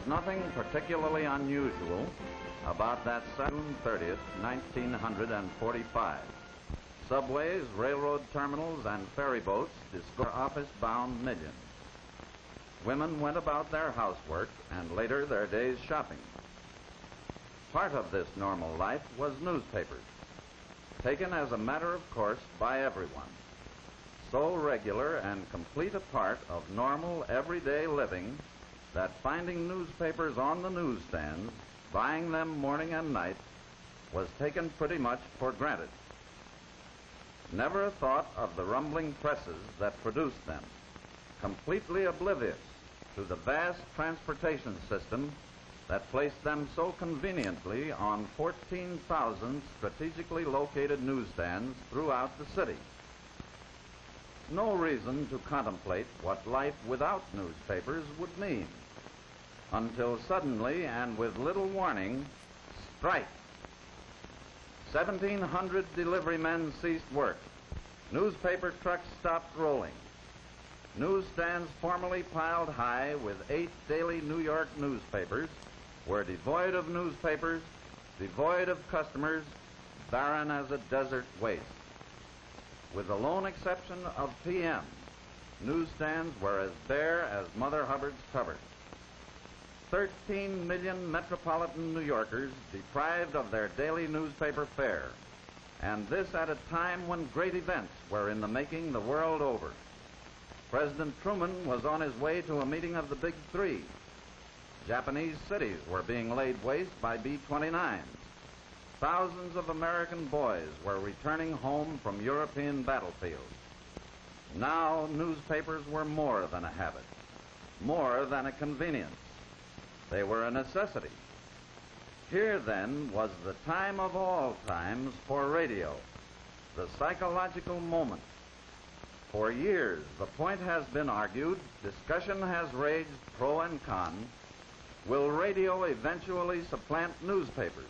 nothing particularly unusual about that June 30th, 1945. Subways, railroad terminals, and ferry boats discovered office-bound millions. Women went about their housework and later their day's shopping. Part of this normal life was newspapers, taken as a matter of course by everyone. So regular and complete a part of normal everyday living that finding newspapers on the newsstands, buying them morning and night, was taken pretty much for granted. Never a thought of the rumbling presses that produced them, completely oblivious to the vast transportation system that placed them so conveniently on 14,000 strategically located newsstands throughout the city. No reason to contemplate what life without newspapers would mean, until suddenly and with little warning, strike. 1,700 delivery men ceased work. Newspaper trucks stopped rolling. Newsstands formerly piled high with 8 daily New York newspapers were devoid of newspapers, devoid of customers, barren as a desert waste. With the lone exception of PM, newsstands were as bare as Mother Hubbard's cupboard. 13 million metropolitan New Yorkers deprived of their daily newspaper fare, and this at a time when great events were in the making the world over. President Truman was on his way to a meeting of the Big Three. Japanese cities were being laid waste by B-29s. Thousands of American boys were returning home from European battlefields. Now newspapers were more than a habit, more than a convenience. They were a necessity. Here, then, was the time of all times for radio, the psychological moment. For years, the point has been argued, discussion has raged pro and con. Will radio eventually supplant newspapers?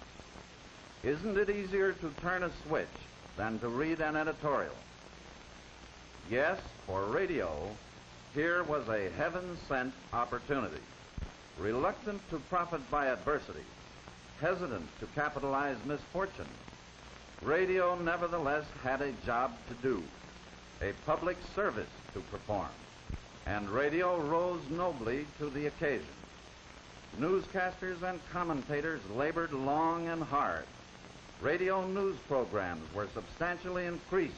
Isn't it easier to turn a switch than to read an editorial? Yes, for radio, here was a heaven-sent opportunity. Reluctant to profit by adversity, hesitant to capitalize misfortune, radio nevertheless had a job to do, a public service to perform, and radio rose nobly to the occasion. Newscasters and commentators labored long and hard. Radio news programs were substantially increased.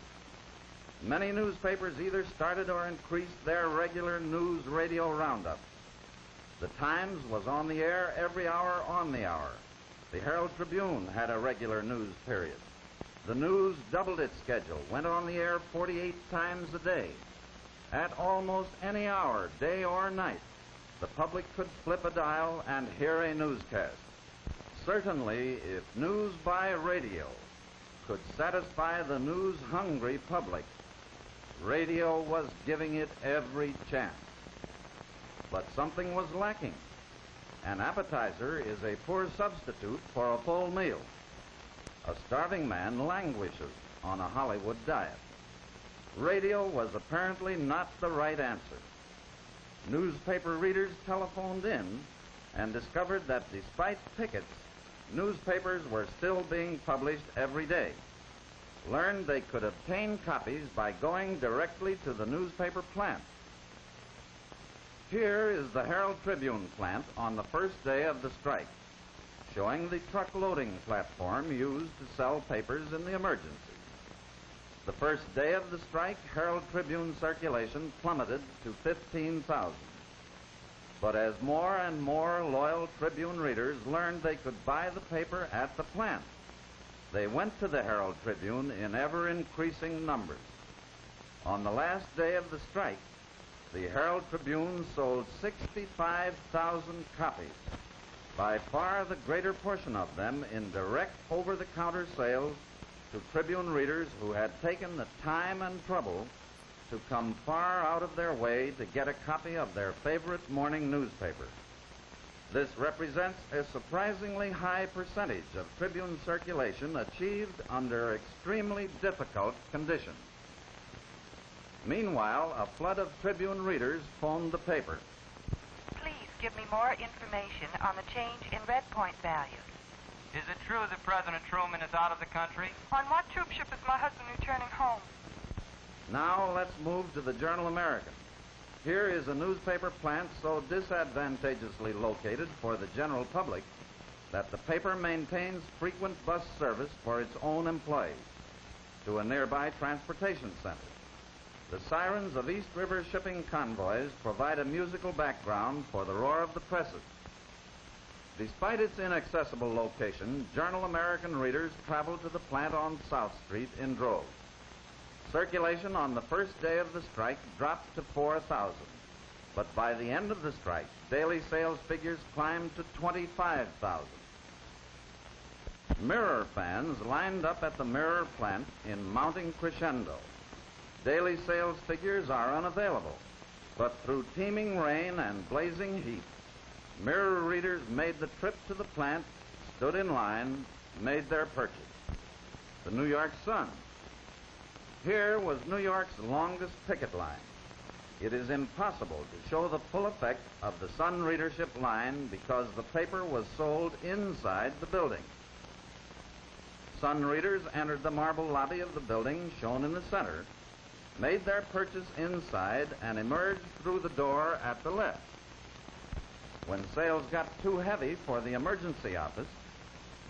Many newspapers either started or increased their regular news radio roundup. The Times was on the air every hour on the hour. The Herald Tribune had a regular news period. The News doubled its schedule, went on the air 48 times a day. At almost any hour, day or night, the public could flip a dial and hear a newscast. Certainly, if news by radio could satisfy the news-hungry public, radio was giving it every chance. But something was lacking. An appetizer is a poor substitute for a full meal. A starving man languishes on a Hollywood diet. Radio was apparently not the right answer. Newspaper readers telephoned in and discovered that despite pickets, newspapers were still being published every day. Learned they could obtain copies by going directly to the newspaper plant. Here is the Herald Tribune plant on the first day of the strike, showing the truck loading platform used to sell papers in the emergency. The first day of the strike, Herald Tribune circulation plummeted to 15,000. But as more and more loyal Tribune readers learned they could buy the paper at the plant, they went to the Herald Tribune in ever-increasing numbers. On the last day of the strike, the Herald Tribune sold 65,000 copies, by far the greater portion of them in direct over-the-counter sales to Tribune readers who had taken the time and trouble to come far out of their way to get a copy of their favorite morning newspaper. This represents a surprisingly high percentage of Tribune circulation achieved under extremely difficult conditions. Meanwhile, a flood of Tribune readers phoned the paper. Please give me more information on the change in red point values. Is it true that President Truman is out of the country? On what troop ship is my husband returning home? Now let's move to the Journal American. Here is a newspaper plant so disadvantageously located for the general public that the paper maintains frequent bus service for its own employees to a nearby transportation center. The sirens of East River shipping convoys provide a musical background for the roar of the presses. Despite its inaccessible location, Journal American readers travel to the plant on South Street in droves. Circulation on the first day of the strike dropped to 4,000, but by the end of the strike, daily sales figures climbed to 25,000. Mirror fans lined up at the Mirror plant in mounting crescendo. Daily sales figures are unavailable, but through teeming rain and blazing heat, Mirror readers made the trip to the plant, stood in line, made their purchase. The New York Sun. Here was New York's longest picket line. It is impossible to show the full effect of the Sun readership line because the paper was sold inside the building. Sun readers entered the marble lobby of the building, shown in the center, made their purchase inside, and emerged through the door at the left. When sales got too heavy for the emergency office,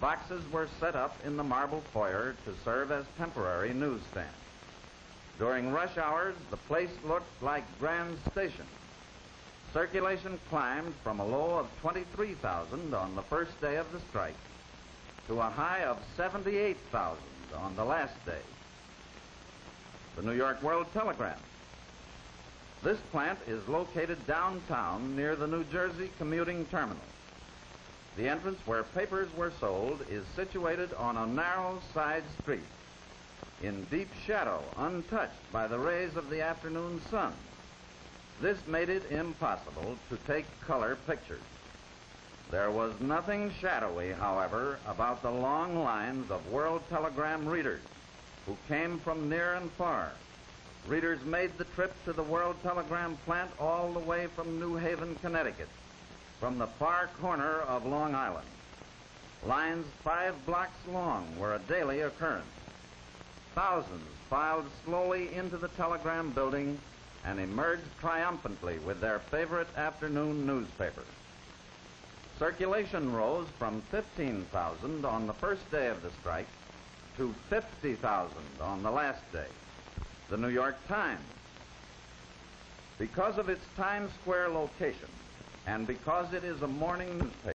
boxes were set up in the marble foyer to serve as temporary newsstands. During rush hours, the place looked like Grand Station. Circulation climbed from a low of 23,000 on the first day of the strike to a high of 78,000 on the last day. The New York World Telegram. This plant is located downtown near the New Jersey commuting terminal. The entrance where papers were sold is situated on a narrow side street, in deep shadow, untouched by the rays of the afternoon sun. This made it impossible to take color pictures. There was nothing shadowy, however, about the long lines of World Telegram readers who came from near and far. Readers made the trip to the World Telegram plant all the way from New Haven, Connecticut, from the far corner of Long Island. Lines 5 blocks long were a daily occurrence. Thousands filed slowly into the telegram building and emerged triumphantly with their favorite afternoon newspaper. Circulation rose from 15,000 on the first day of the strike to 50,000 on the last day. The New York Times. Because of its Times Square location and because it is a morning newspaper,